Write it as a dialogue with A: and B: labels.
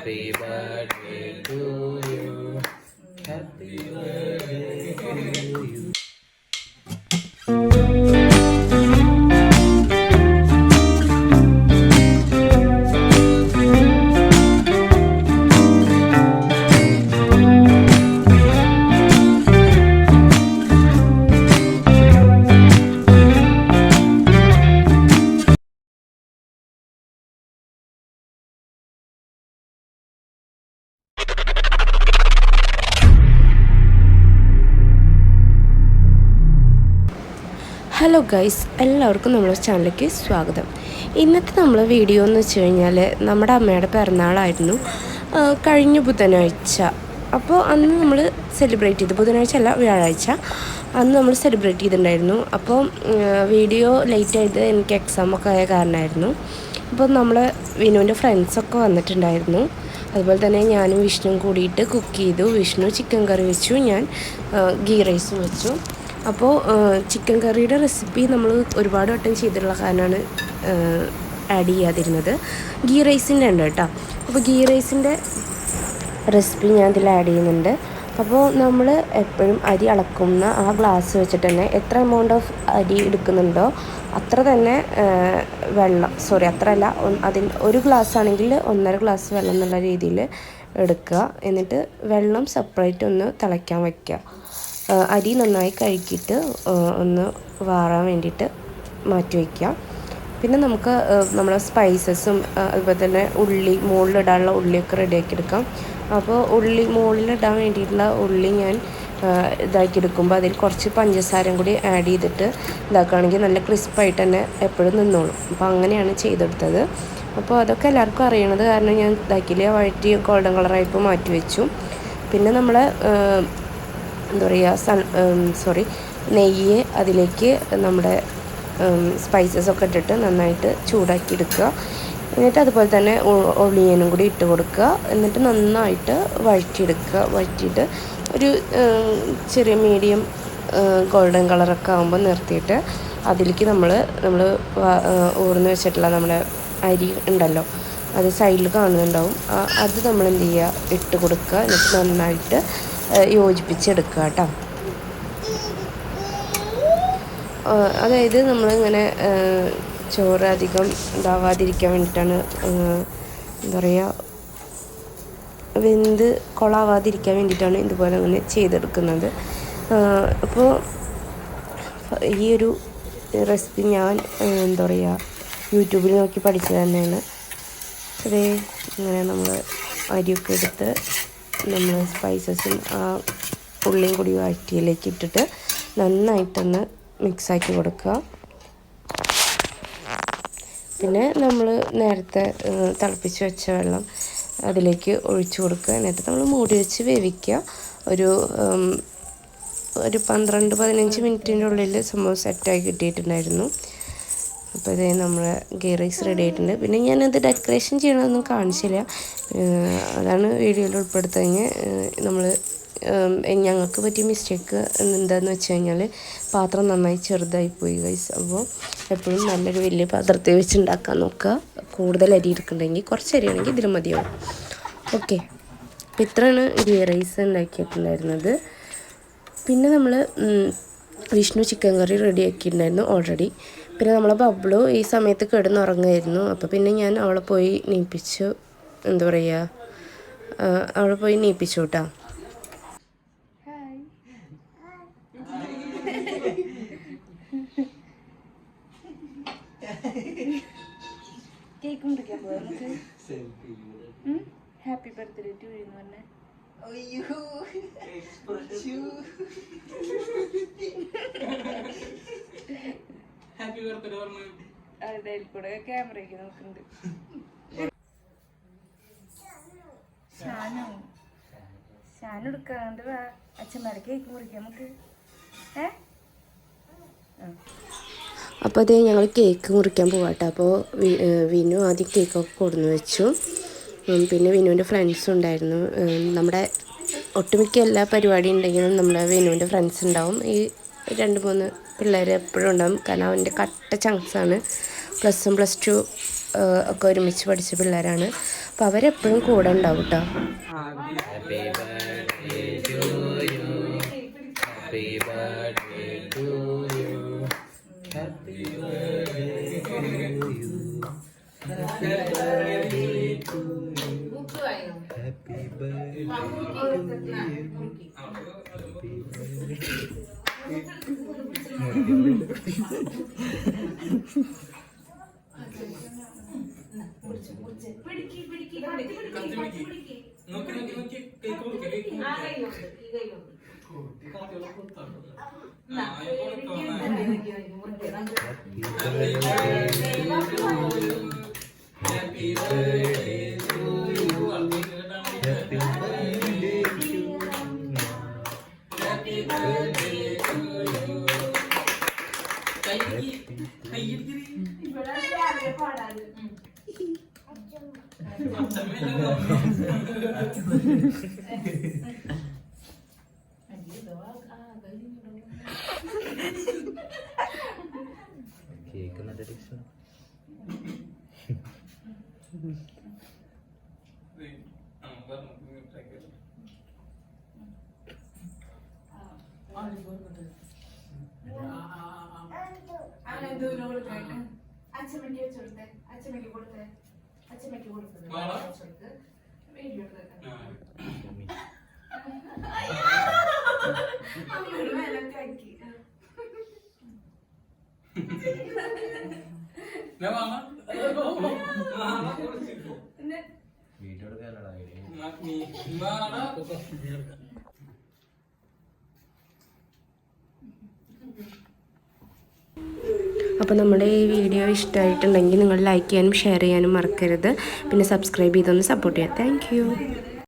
A: Happy birthday to you. Happy birthday to you.
B: Hello guys, എല്ലാവർക്കും നമ്മുടെ ചാനലിലേക്ക് സ്വാഗതം. ഇന്നത്തെ നമ്മളെ വീഡിയോ എന്ന് വെച്ച് കഴിഞ്ഞാൽ നമ്മുടെ അമ്മയുടെ പിറന്നാളായിരുന്നു കഴിഞ്ഞ ബുധനാഴ്ച. അപ്പോൾ അന്ന് നമ്മൾ സെലിബ്രേറ്റ് ചെയ്തു. ബുധനാഴ്ച അല്ല, വ്യാഴാഴ്ച. അന്ന് നമ്മൾ സെലിബ്രേറ്റ് ചെയ്തിട്ടുണ്ടായിരുന്നു. അപ്പോൾ വീഡിയോ ലേറ്റ് ആയത് എനിക്ക് എക്സാമൊക്കെ ആയ കാരണമായിരുന്നു. അപ്പോൾ നമ്മൾ വിനുവിൻ്റെ ഫ്രണ്ട്സൊക്കെ വന്നിട്ടുണ്ടായിരുന്നു. അതുപോലെ തന്നെ ഞാനും വിഷ്ണുവും കൂടിയിട്ട് കുക്ക് ചെയ്തു. വിഷ്ണു ചിക്കൻ കറി വെച്ചു, ഞാൻ ഗീ റൈസും വെച്ചു. അപ്പോൾ ചിക്കൻ കറിയുടെ റെസിപ്പി നമ്മൾ ഒരുപാട് വട്ടം ചെയ്തിട്ടുള്ള കാരണമാണ് ആഡ് ചെയ്യാതിരുന്നത്. ഗീ റൈസിൻ്റെ ഉണ്ട് കേട്ടോ. അപ്പോൾ ഗീ റൈസിൻ്റെ റെസിപ്പി ഞാൻ ഇതിൽ ആഡ് ചെയ്യുന്നുണ്ട്. അപ്പോൾ നമ്മൾ എപ്പോഴും അരി അളക്കുന്ന ആ ഗ്ലാസ് വെച്ചിട്ട് തന്നെ എത്ര എമൗണ്ട് ഓഫ് അരി എടുക്കുന്നുണ്ടോ അത്ര തന്നെ വെള്ളം, അത്രയല്ല, ഒരു ഗ്ലാസ് ആണെങ്കിൽ 1.5 ഗ്ലാസ് വെള്ളം എന്നുള്ള രീതിയിൽ എടുക്കുക. എന്നിട്ട് വെള്ളം സെപ്പറേറ്റ് ഒന്ന് തിളയ്ക്കാൻ വയ്ക്കുക. അരി നന്നായി കഴുകിയിട്ട് ഒന്ന് വാറാൻ വേണ്ടിയിട്ട് മാറ്റി വയ്ക്കുക. പിന്നെ നമുക്ക് നമ്മളെ സ്പൈസസും അതുപോലെ തന്നെ ഉള്ളി, മുകളിലിടാനുള്ള ഉള്ളിയൊക്കെ റെഡിയാക്കി എടുക്കാം. അപ്പോൾ ഉള്ളി മുകളിലിടാൻ വേണ്ടിയിട്ടുള്ള ഉള്ളി ഞാൻ ഇതാക്കി എടുക്കുമ്പോൾ അതിൽ കുറച്ച് പഞ്ചസാരയും കൂടി ആഡ് ചെയ്തിട്ട് ഇതാക്കുകയാണെങ്കിൽ നല്ല ക്രിസ്പായിട്ട് തന്നെ എപ്പോഴും നിന്നോളും. അപ്പോൾ അങ്ങനെയാണ് ചെയ്തെടുത്തത്. അപ്പോൾ അതൊക്കെ എല്ലാവർക്കും അറിയണത് കാരണം ഞാൻ ഇതാക്കിയില്ല, വഴറ്റി ഗോൾഡൻ കളറായപ്പോൾ മാറ്റി വെച്ചു. പിന്നെ നമ്മൾ എന്താ പറയുക, നെയ്യ് അതിലേക്ക് നമ്മുടെ സ്പൈസസൊക്കെ ഇട്ടിട്ട് നന്നായിട്ട് ചൂടാക്കി എടുക്കുക. എന്നിട്ട് അതുപോലെ തന്നെ ഒളിയനും കൂടി ഇട്ട് കൊടുക്കുക. എന്നിട്ട് നന്നായിട്ട് വഴറ്റിയിട്ട് ഒരു ചെറിയ മീഡിയം ഗോൾഡൻ കളറൊക്കെ ആകുമ്പോൾ നിർത്തിയിട്ട് അതിലേക്ക് നമ്മൾ ഊർന്ന് വെച്ചിട്ടുള്ള നമ്മുടെ അരി ഉണ്ടല്ലോ, അത് സൈഡിൽ കാണുന്നുണ്ടാവും. അത് നമ്മൾ എന്ത് ചെയ്യുക, ഇട്ട് കൊടുക്കുക. എന്നിട്ട് നന്നായിട്ട് യോജിപ്പിച്ചെടുക്കുക കേട്ടോ. അതായത് നമ്മളിങ്ങനെ ചോറ് അധികം ഇതാവാതിരിക്കാൻ വേണ്ടിയിട്ടാണ്, എന്താ പറയുക, വെന്ത് കൊളാവാതിരിക്കാൻ വേണ്ടിയിട്ടാണ് ഇതുപോലെ അങ്ങനെ ചെയ്തെടുക്കുന്നത്. അപ്പോൾ ഈ ഒരു റെസിപ്പി ഞാൻ എന്താ പറയുക യൂട്യൂബിൽ നോക്കി പഠിച്ചത് തന്നെയാണ്. അതേ ഇങ്ങനെ നമ്മൾ അരിയൊക്കെ എടുത്ത് നമ്മൾ സ്പൈസസും ആ ഉള്ളിയും കൂടി വഴറ്റിയിലേക്ക് ഇട്ടിട്ട് നന്നായിട്ടൊന്ന് മിക്സാക്കി കൊടുക്കുക. പിന്നെ നമ്മൾ നേരത്തെ തിളപ്പിച്ച് വെച്ച വെള്ളം അതിലേക്ക് ഒഴിച്ചു കൊടുക്കുക. എന്നിട്ട് നമ്മൾ മൂടി വെച്ച് വേവിക്കുക. ഒരു 12-15 മിനിറ്റിൻ്റെ ഉള്ളിൽ സംഭവം സെറ്റായി കിട്ടിയിട്ടുണ്ടായിരുന്നു. അപ്പോൾ ഇതേ നമ്മളെ ഗീ റൈസ് റെഡി ആയിട്ടുണ്ട്. പിന്നെ ഞാനത് ഡെക്കറേഷൻ ചെയ്യണമെന്നൊന്നും കാണിച്ചില്ല, അതാണ് വീഡിയോയിൽ ഉൾപ്പെടുത്തതിന്. ഞങ്ങൾക്ക് പറ്റിയ മിസ്റ്റേക്ക് എന്താണെന്ന് വെച്ച് കഴിഞ്ഞാൽ പാത്രം നന്നായി ചെറുതായിപ്പോയി ഗൈസ്. അപ്പോൾ എപ്പോഴും നല്ലൊരു വലിയ പാത്രത്തിൽ വെച്ച് ഉണ്ടാക്കാൻ നോക്കുക. കൂടുതൽ അരി എടുക്കുന്നുണ്ടെങ്കിൽ കുറച്ച് അരിയാണെങ്കിൽ ഇതിലും മതിയാവും. ഓക്കെ, അപ്പോൾ ഇത്രയാണ് ഗീ റൈസ് ഉണ്ടാക്കിയിട്ടുണ്ടായിരുന്നത്. പിന്നെ നമ്മൾ വിഷ്ണു ചിക്കൻ കറി റെഡിയാക്കിയിട്ടുണ്ടായിരുന്നു ഓൾറെഡി. പിന്നെ നമ്മളെ ബബ്ലു ഈ സമയത്ത് കിടന്നുറങ്ങുമായിരുന്നു. അപ്പോൾ പിന്നെ ഞാൻ അവളെ പോയി നീപ്പിച്ചു, എന്താ പറയുക, അവളെ പോയി നീപ്പിച്ചു കേട്ടോ. കേക്ക് മുറിക്കാൻ പോകാം നമുക്ക്. ഹാപ്പി ബർത്ത്ഡേ ടു യു എന്ന് പറഞ്ഞേ. അതെ, കൂടെ ക്യാമറയ്ക്ക് നോക്കുന്നുണ്ട്. ഷാനു എടുക്കാണ്ട് വാ, അച്ഛന്മാരെ കേക്ക് മുറിക്കാം നമുക്ക്. അപ്പോൾ അതേ ഞങ്ങൾ കേക്ക് മുറിക്കാൻ പോകാട്ടോ. അപ്പോൾ വിനു ആദ്യം കേക്കൊക്കെ കൊടുന്ന് വെച്ചു. പിന്നെ വിനുവിൻ്റെ ഫ്രണ്ട്സും ഉണ്ടായിരുന്നു. നമ്മുടെ ഒട്ടുമിക്ക എല്ലാ പരിപാടി ഉണ്ടെങ്കിലും നമ്മുടെ വിനുവിൻ്റെ ഫ്രണ്ട്സ് ഉണ്ടാവും. ഈ 2-3 പിള്ളേർ എപ്പോഴും ഉണ്ടാവും. കാരണം അവൻ്റെ കട്ട ചങ്ക്സാണ്. +1 +2 ഒക്കെ ഒരുമിച്ച് പഠിച്ച പിള്ളേരാണ്. അപ്പോൾ അവരെപ്പോഴും കൂടെ ഉണ്ടാവും കേട്ടോ.
A: Happy birthday to you. Happy birthday to you. Happy birthday to you. Happy birthday to you. Happy birthday to Happy birthday to you. Happy birthday to you. Happy birthday to you. Cake നല്ല taste.
C: അച്ഛമ്മയ്ക്ക് വെച്ചെടുത്തേ, അച്ഛമ്മയ്ക്ക് കൊടുത്തേ, അച്ഛമ്മയ്ക്ക് കൊടുത്തത് video അമ്മയോട് മേലൊക്കെ
A: video എടുക്കാനടാ
B: അപ്പോൾ നമ്മുടെ ഈ video ഇഷ്ടമായിട്ടുണ്ടെങ്കിൽ നിങ്ങൾ ലൈക്ക് ചെയ്യാനും ഷെയർ ചെയ്യാനും മറക്കരുത്. പിന്നെ സബ്സ്ക്രൈബ് ചെയ്തൊന്ന് സപ്പോർട്ട് ചെയ്യാം. താങ്ക്